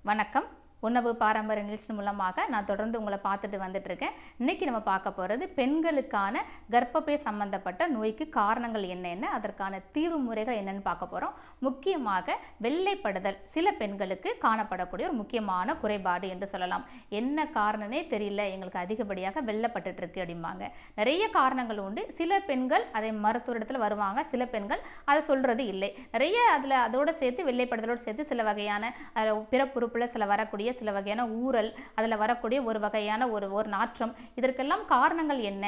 வணக்கம். உணவு பாரம்பரிய நிகழ்ச்சி மூலமாக நான் தொடர்ந்து உங்களை பார்த்துட்டு வந்துட்டுருக்கேன். இன்றைக்கி நம்ம பார்க்க போகிறது பெண்களுக்கான கர்ப்பப்பை சம்பந்தப்பட்ட நோய்க்கு காரணங்கள் என்னென்ன, அதற்கான தீர்வு முறைகள் என்னென்னு பார்க்க போகிறோம். முக்கியமாக வெள்ளைப்படுதல் சில பெண்களுக்கு காணப்படக்கூடிய ஒரு முக்கியமான குறைபாடு என்று சொல்லலாம். என்ன காரணமே தெரியல, எங்களுக்கு அதிகப்படியாக வெள்ளைப்பட்டுருக்கு அப்படிம்பாங்க. நிறைய காரணங்கள் உண்டு. சில பெண்கள் அதை மருத்துவரிடத்தில் வருவாங்க, சில பெண்கள் அதை சொல்கிறது இல்லை. நிறைய அதோடு சேர்த்து வெள்ளைப்படுதலோடு சேர்த்து சில வகையான பிறப்புறுப்பில் சில வகையான ஊறல், அதில் வரக்கூடிய ஒரு வகையான ஒரு நாற்றம், இதற்கெல்லாம் காரணங்கள் என்ன,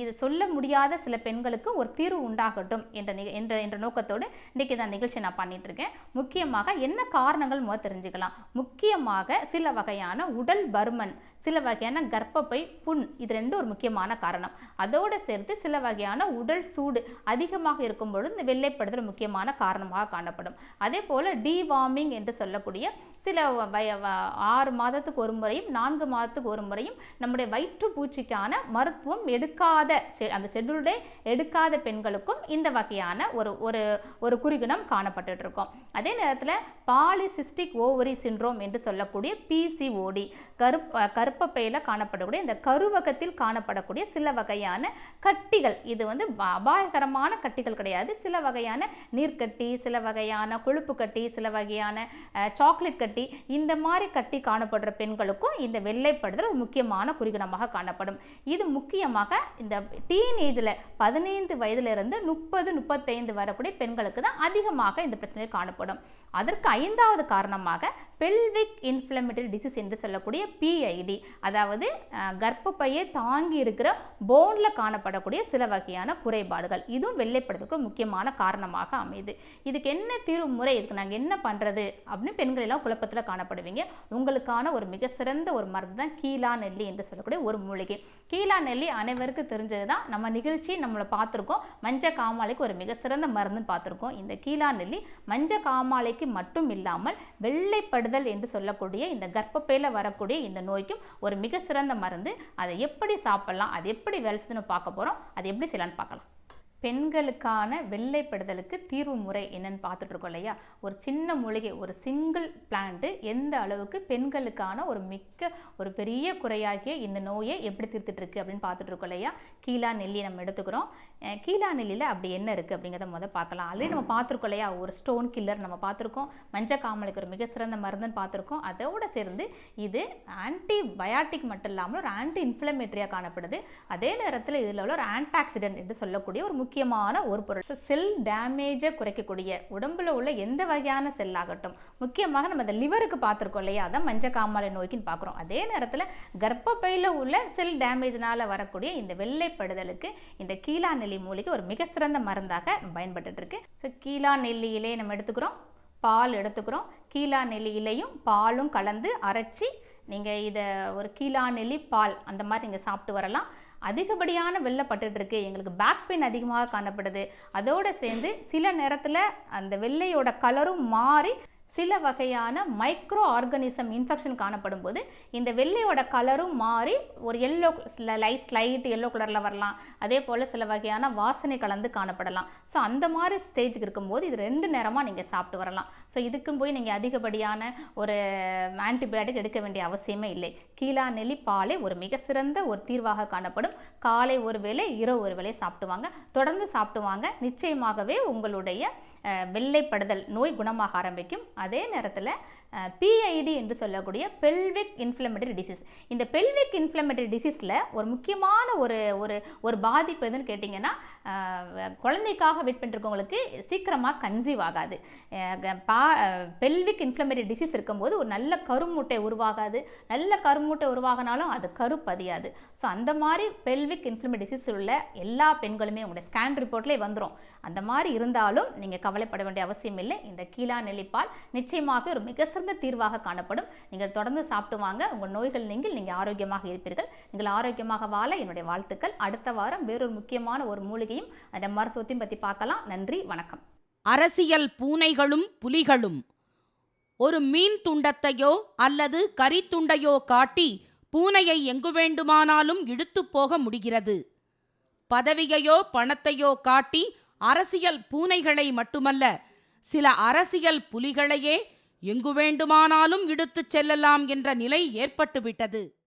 இது சொல்ல முடியாத சில பெண்களுக்கு ஒரு தீர்வு உண்டாகட்டும் என்ற நோக்கத்தோடு இன்றைக்கி இந்த நிகழ்ச்சி நான் பண்ணிட்டு இருக்கேன். முக்கியமாக என்ன காரணங்கள் தெரிஞ்சுக்கலாம். முக்கியமாக சில வகையான உடல் பருமன், சில வகையான கர்ப்பப்பை புண், இது ரெண்டும் ஒரு முக்கியமான காரணம். அதோடு சேர்த்து சில வகையான உடல் சூடு அதிகமாக இருக்கும் பொழுது இந்த வெள்ளைப்படுதல் முக்கியமான காரணமாக காணப்படும். அதே போல் டிவார்மிங் என்று சொல்லக்கூடிய சில 6 மாதத்துக்கு ஒரு முறையும் 4 மாதத்துக்கு ஒரு முறையும் நம்முடைய வயிற்றுப்பூச்சிக்கான மருத்துவம் எடுக்காத, அந்த ஷெட்யூல்டே எடுக்காத பெண்களுக்கும் இந்த வகையான ஒரு குறிகுணம் காணப்பட்டு இருக்கும். அதே நேரத்தில் பாலிசிஸ்டிக் ஓவரி சிண்ட்ரோம் என்று சொல்லக்கூடிய பிசிஓடி, கர்ப்பப்பையில் காணப்படக்கூடிய இந்த கருவகத்தில் காணப்படக்கூடிய சில வகையான கட்டிகள், இது அபாயகரமான கட்டிகள் கிடையாது. சில வகையான நீர்க்கட்டி, சில வகையான கொழுப்பு கட்டி, சில வகையான சாக்லேட் கட்டி, இந்த மாதிரி கட்டி காணப்படுற பெண்களுக்கும் இந்த வெள்ளைப்படுதல் ஒரு முக்கியமான குறிகுணமாக காணப்படும். இது முக்கியமாக இந்த டீனேஜில் 15 வயதிலிருந்து 30-35 வரக்கூடிய பெண்களுக்கு தான் அதிகமாக இந்த பிரச்சனை காணப்படும். அதற்கு 5வது காரணமாக பெல்விக் இன்ஃப்ளமேட்டரி டிசீஸ் என்று சொல்லக்கூடிய பிஐடி, அதாவது கர்ப்பப்பையை தாங்கி இருக்கிற போனில் காணப்படக்கூடிய சில வகையான குறைபாடுகள், இதுவும் வெள்ளைப்படுதலுக்கு முக்கியமான காரணமாக அமையுது. இதுக்கு என்ன தீர்வு முறை, இதுக்கு நாங்கள் என்ன பண்ணுறது அப்படின்னு பெண்கள் எல்லாம் குழப்பத்தில் காணப்படுவீங்க. உங்களுக்கான ஒரு மிக சிறந்த ஒரு மருந்து தான் கீழா நெல்லி என்று சொல்லக்கூடிய ஒரு மூலிகை. கீழா நெல்லி அனைவருக்கும் தெரிஞ்சது தான். நம்ம நிகழ்ச்சி நம்மளை பார்த்துருக்கோம், மஞ்ச காமாலைக்கு ஒரு மிக சிறந்த மருந்துன்னு பார்த்துருக்கோம். இந்த கீழா நெல்லி மஞ்ச காமாலைக்கு மட்டும் இல்லாமல் வெள்ளைப்படுதல் என்று சொல்லக்கூடிய இந்த கர்ப்பப்பையில் வரக்கூடிய இந்த நோய்க்கும் ஒரு மிக சிறந்த மருந்து. அதை எப்படி சாப்பிடலாம், அது எப்படி வேலை செய்யணும்னு பார்க்க போகிறோம். அது எப்படி செய்யலான்னு பார்க்கலாம். பெண்களுக்கான வெள்ளைப்படுதலுக்கு தீர்வு முறை என்னன்னு பார்த்துட்டு இருக்கோம் இல்லையா. ஒரு சின்ன மூலிகை, ஒரு சிங்கிள் பிளான்ட் எந்த அளவுக்கு பெண்களுக்கான ஒரு பெரிய குறையாகிய இந்த நோயை எப்படி தீர்த்துட்டு இருக்கு அப்படின்னு பார்த்துட்டு இருக்கோம் இல்லையா. கீழா நெல்லி நம்ம எடுத்துக்கிறோம். கீழா நெல்லியில் அப்படி என்ன இருக்குது அப்படிங்கிறத பார்க்கலாம். ஆல்ரெடி நம்ம பார்த்துருக்கோம் இல்லையா, ஒரு ஸ்டோன் கில்லர் நம்ம பார்த்துருக்கோம், மஞ்ச காமலுக்கு ஒரு மிக சிறந்த மருந்துன்னு பார்த்துருக்கோம். அதோடு சேர்ந்து இது ஆன்டிபயாட்டிக் மட்டும் இல்லாமல் ஒரு ஆன்டி இன்ஃப்ளமேட்டரியாக காணப்படுது. அதே நேரத்தில் இதில் உள்ள ஒரு ஆன்டாக்சிடென்ட் என்று சொல்லக்கூடிய ஒரு முக்கியமான ஒரு பொருள். செல் டேமேஜை குறைக்கக்கூடிய, உடம்புல உள்ள எந்த வகையான செல் ஆகட்டும், முக்கியமாக நம்ம இந்த லிவருக்கு பார்த்துருக்கோம் இல்லையா, அதான் மஞ்ச காமாலை நோய்க்குன்னு பார்க்குறோம். அதே நேரத்தில் கர்ப்பப்பையில் உள்ள செல் டேமேஜ்னால வரக்கூடிய இந்த வெள்ளைப்படுதலுக்கு இந்த கீழா நெல்லி மூலிகை ஒரு மிக சிறந்த மருந்தாக பயன்பட்டு இருக்கு. ஸோ கீழா நெல்லி இலையை நம்ம எடுத்துக்கிறோம், பால் எடுத்துக்கிறோம். கீழா நெல்லி இலையும் பாலும் கலந்து அரைச்சி நீங்கள் இதை ஒரு கீழா நெல்லி பால் அந்த மாதிரி நீங்கள் சாப்பிட்டு வரலாம். அதிகப்படியான வெள்ளைப்பட்டு இருக்கு, எங்களுக்கு பேக் பெயின் அதிகமாக காணப்படுது, அதோடு சேர்ந்து சில நேரத்தில் அந்த வெள்ளையோட கலரும் மாறி சில வகையான மைக்ரோ ஆர்கானிசம் இன்ஃபெக்ஷன் காணப்படும் போது இந்த வெள்ளையோட கலரும் மாறி ஒரு ஸ்லைட் எல்லோ கலரில் வரலாம். அதே போல் சில வகையான வாசனை கலந்து காணப்படலாம். ஸோ அந்த மாதிரி ஸ்டேஜுக்கு இருக்கும்போது இது 2 நேரமாக நீங்கள் சாப்பிட்டு வரலாம். ஸோ இதுக்கும் போய் நீங்கள் அதிகப்படியான ஒரு ஆன்டிபயோட்டிக் எடுக்க வேண்டிய அவசியமே இல்லை. கீழா நெல்லி பாலை ஒரு மிக சிறந்த ஒரு தீர்வாக காணப்படும். காலை ஒரு வேளை, இரவு ஒரு வேளை சாப்பிட்டுவாங்க, தொடர்ந்து சாப்பிட்டுவாங்க. நிச்சயமாகவே உங்களுடைய வெள்ளைப்படுதல் நோய் குணமாக ஆரம்பிக்கும். அதே நேரத்தில் பிஐடி என்று சொல்லக்கூடிய பெல்விக் இன்ஃப்ளமேட்டரி டிசீஸ், இந்த பெல்விக் இன்ஃப்ளமேட்டரி டிசீஸில் ஒரு முக்கியமான ஒரு பாதிப்பு எதுன்னு கேட்டிங்கன்னா, குழந்தைக்காக வெயிட் பண்ணிருக்கவங்களுக்கு சீக்கிரமாக கன்சீவ் ஆகாது. பெல்விக் இன்ஃப்ளமேட்டரி டிசீஸ் இருக்கும்போது ஒரு நல்ல கருமூட்டை உருவாகாது. நல்ல கருமூட்டை உருவாகினாலும் அது கருப்பதியாது. ஸோ அந்த மாதிரி பெல்விக் இன்ஃப்ளமேட்டரி டிசீஸ் உள்ள எல்லா பெண்களுமே உங்களுடைய ஸ்கேன் ரிப்போர்ட்லேயே வந்துடும். அந்த மாதிரி இருந்தாலும் நீங்கள் கவலைப்பட வேண்டிய அவசியம் இல்லை. இந்த கீழா நெல்லிப்பால் நிச்சயமாக ஒரு மிக சிறந்த தீர்வாக காணப்படும். நீங்கள் தொடர்ந்து சாப்பிட்டு வாங்க, உங்கள் நோய்கள் நீங்கள் ஆரோக்கியமாக இருப்பீர்கள். நீங்கள் ஆரோக்கியமாக வாழ என்னுடைய வாழ்த்துக்கள். அடுத்த வாரம் வேறொரு முக்கியமான ஒரு மூலிகையும் அந்த மருத்துவத்தையும் பற்றி பார்க்கலாம். நன்றி, வணக்கம். அரசியல் பூனைகளும் புலிகளும் ஒரு மீன் துண்டத்தையோ அல்லது கரித்துண்டையோ காட்டி பூனையை எங்கு வேண்டுமானாலும் இழுத்து போக முடிகிறது. பதவியையோ பணத்தையோ காட்டி அரசியல் பூனைகளை மட்டுமல்ல, சில அரசியல் புலிகளையே எங்கு வேண்டுமானாலும் இழுத்துச் செல்லலாம் என்ற நிலை ஏற்பட்டுவிட்டது.